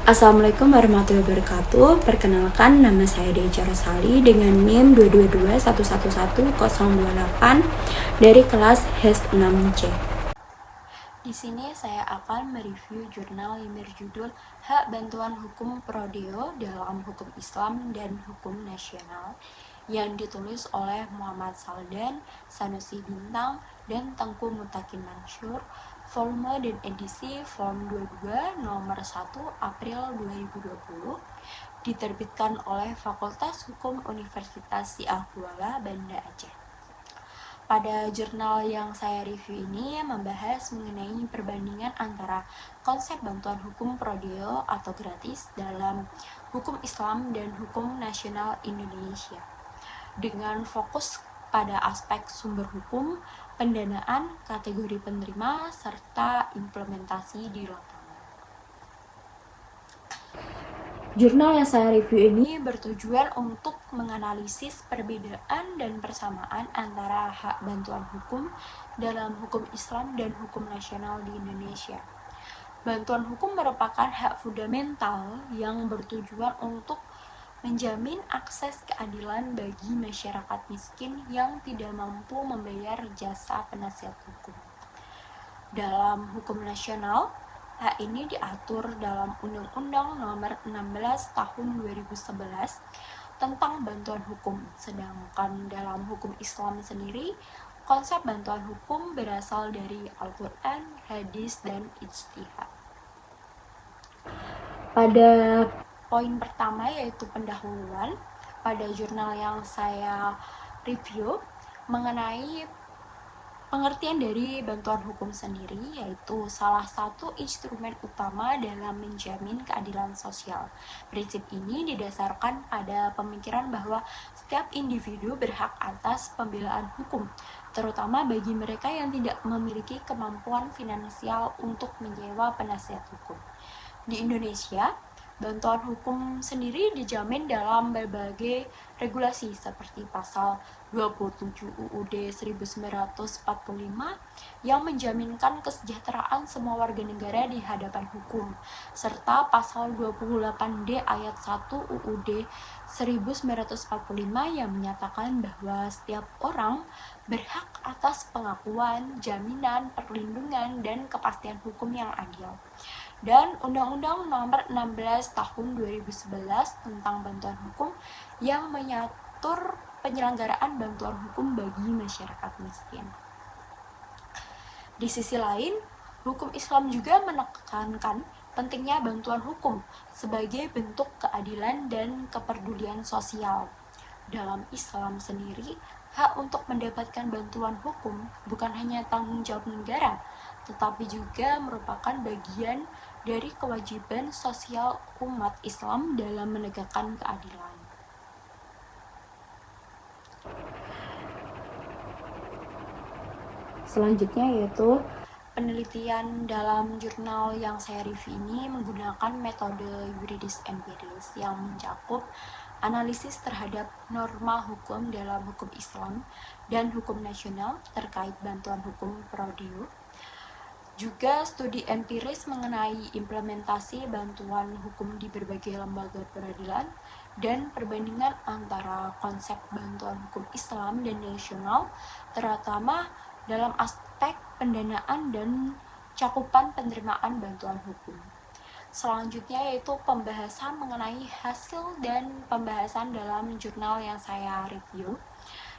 Assalamualaikum warahmatullahi wabarakatuh. Perkenalkan, nama saya Deja Rosali dengan NIM 222111028 dari kelas HES 6C. Di sini saya akan mereview jurnal yang berjudul Hak Bantuan Hukum Prodeo dalam Hukum Islam dan Hukum Nasional yang ditulis oleh Muhammad Saldan, Sanusi Bintang, dan Tengku Mutakin Mansur, volume dan edisi form 22 nomor 1 April 2020, diterbitkan oleh Fakultas Hukum Universitas Siahuala, Banda Aceh. Pada jurnal yang saya review ini membahas mengenai perbandingan antara konsep bantuan hukum prodeo atau gratis dalam hukum Islam dan hukum nasional Indonesia, dengan fokus pada aspek sumber hukum, pendanaan, kategori penerima, serta implementasi di lapangan. Jurnal yang saya review ini bertujuan untuk menganalisis perbedaan dan persamaan antara hak bantuan hukum dalam hukum Islam dan hukum nasional di Indonesia. Bantuan hukum merupakan hak fundamental yang bertujuan untuk menjamin akses keadilan bagi masyarakat miskin yang tidak mampu membayar jasa penasihat hukum. Dalam hukum nasional, hak ini diatur dalam Undang-Undang Nomor 16 Tahun 2011 tentang bantuan hukum. Sedangkan dalam hukum Islam sendiri, konsep bantuan hukum berasal dari Al-Quran, hadis, dan ijtihad. Pada poin pertama yaitu pendahuluan, pada jurnal yang saya review mengenai pengertian dari bantuan hukum sendiri, yaitu salah satu instrumen utama dalam menjamin keadilan sosial. Prinsip ini didasarkan pada pemikiran bahwa setiap individu berhak atas pembelaan hukum, terutama bagi mereka yang tidak memiliki kemampuan finansial untuk menyewa penasihat hukum. Di Indonesia, bantuan hukum sendiri dijamin dalam berbagai regulasi seperti pasal 27 UUD 1945 yang menjaminkan kesejahteraan semua warga negara di hadapan hukum, serta pasal 28D ayat 1 UUD 1945 yang menyatakan bahwa setiap orang berhak atas pengakuan, jaminan, perlindungan, dan kepastian hukum yang adil. Dan Undang-Undang Nomor 16 Tahun 2011 tentang bantuan hukum yang mengatur penyelenggaraan bantuan hukum bagi masyarakat miskin. Di sisi lain, hukum Islam juga menekankan pentingnya bantuan hukum sebagai bentuk keadilan dan kepedulian sosial. Dalam Islam sendiri, hak untuk mendapatkan bantuan hukum bukan hanya tanggung jawab negara, tetapi juga merupakan bagian dari kewajiban sosial umat Islam dalam menegakkan keadilan. Selanjutnya yaitu penelitian dalam jurnal yang saya review ini menggunakan metode yuridis empiris yang mencakup analisis terhadap norma hukum dalam hukum Islam dan hukum nasional terkait bantuan hukum prodeo. Juga studi empiris mengenai implementasi bantuan hukum di berbagai lembaga peradilan dan perbandingan antara konsep bantuan hukum Islam dan nasional, terutama dalam aspek pendanaan dan cakupan penerimaan bantuan hukum. Selanjutnya yaitu pembahasan mengenai hasil dan pembahasan dalam jurnal yang saya review.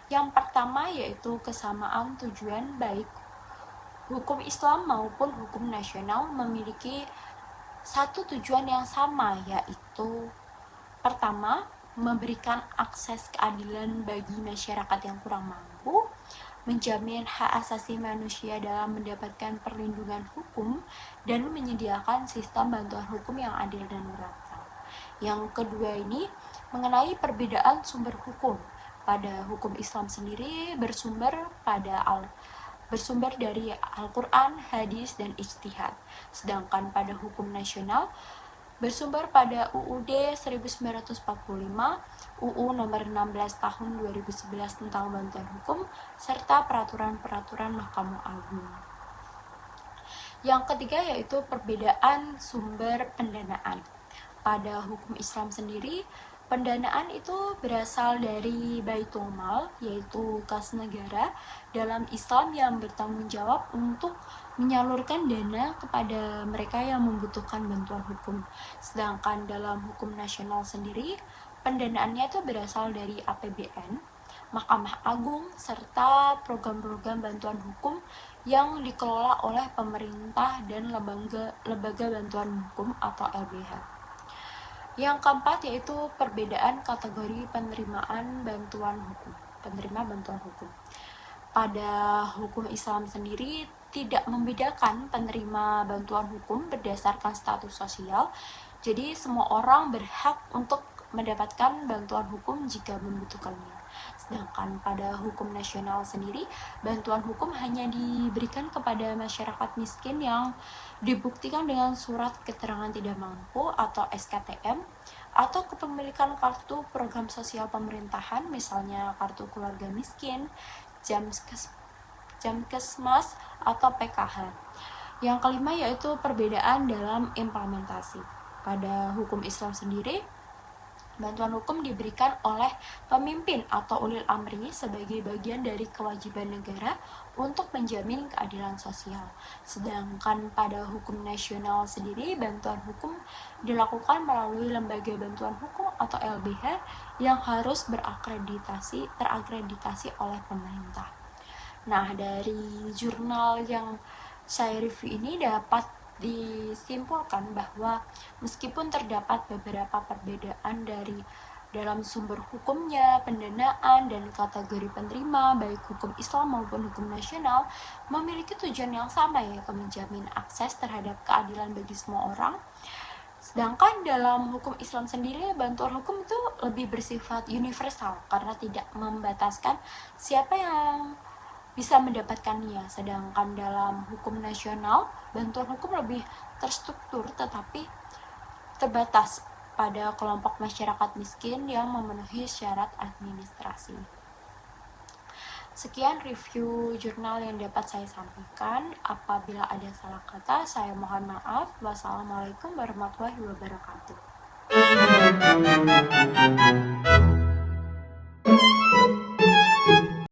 Yang pertama yaitu kesamaan tujuan baik hukum Islam maupun hukum nasional memiliki satu tujuan yang sama, yaitu pertama, memberikan akses keadilan bagi masyarakat yang kurang mampu, menjamin hak asasi manusia dalam mendapatkan perlindungan hukum, dan menyediakan sistem bantuan hukum yang adil dan merata. Yang kedua ini mengenai perbedaan sumber hukum. Pada hukum Islam sendiri bersumber dari Al-Quran, hadis, dan ijtihad. Sedangkan pada hukum nasional bersumber pada UUD 1945, UU Nomor 16 Tahun 2011 tentang bantuan hukum, serta peraturan-peraturan Mahkamah Agung. Yang ketiga yaitu perbedaan sumber pendanaan. Pada hukum Islam sendiri, pendanaan itu berasal dari Baitul Mal, yaitu kas negara dalam Islam yang bertanggung jawab untuk menyalurkan dana kepada mereka yang membutuhkan bantuan hukum. Sedangkan dalam hukum nasional sendiri, pendanaannya itu berasal dari APBN, Mahkamah Agung, serta program-program bantuan hukum yang dikelola oleh pemerintah dan lembaga bantuan hukum atau LBH. Yang keempat yaitu perbedaan kategori penerimaan bantuan hukum. Penerima bantuan hukum. Pada hukum Islam sendiri tidak membedakan penerima bantuan hukum berdasarkan status sosial. Jadi semua orang berhak untuk mendapatkan bantuan hukum jika membutuhkannya. Sedangkan pada hukum nasional sendiri, bantuan hukum hanya diberikan kepada masyarakat miskin yang dibuktikan dengan surat keterangan tidak mampu atau SKTM, atau kepemilikan kartu program sosial pemerintahan, misalnya kartu keluarga miskin, Jamkesmas, atau PKH. Yang kelima yaitu perbedaan dalam implementasi. Pada hukum Islam sendiri, bantuan hukum diberikan oleh pemimpin atau ulil amri sebagai bagian dari kewajiban negara untuk menjamin keadilan sosial. Sedangkan pada hukum nasional sendiri, bantuan hukum dilakukan melalui lembaga bantuan hukum atau LBH yang harus terakreditasi oleh pemerintah. Nah, dari jurnal yang saya review ini dapat disimpulkan bahwa meskipun terdapat beberapa perbedaan dalam sumber hukumnya, pendanaan, dan kategori penerima, baik hukum Islam maupun hukum nasional, memiliki tujuan yang sama, yaitu menjamin akses terhadap keadilan bagi semua orang. Sedangkan dalam hukum Islam sendiri, bantuan hukum itu lebih bersifat universal karena tidak membataskan siapa yang bisa mendapatkannya. Sedangkan dalam hukum nasional, bantuan hukum lebih terstruktur tetapi terbatas pada kelompok masyarakat miskin yang memenuhi syarat administrasi. Sekian review jurnal yang dapat saya sampaikan. Apabila ada salah kata, saya mohon maaf. Wassalamualaikum warahmatullahi wabarakatuh.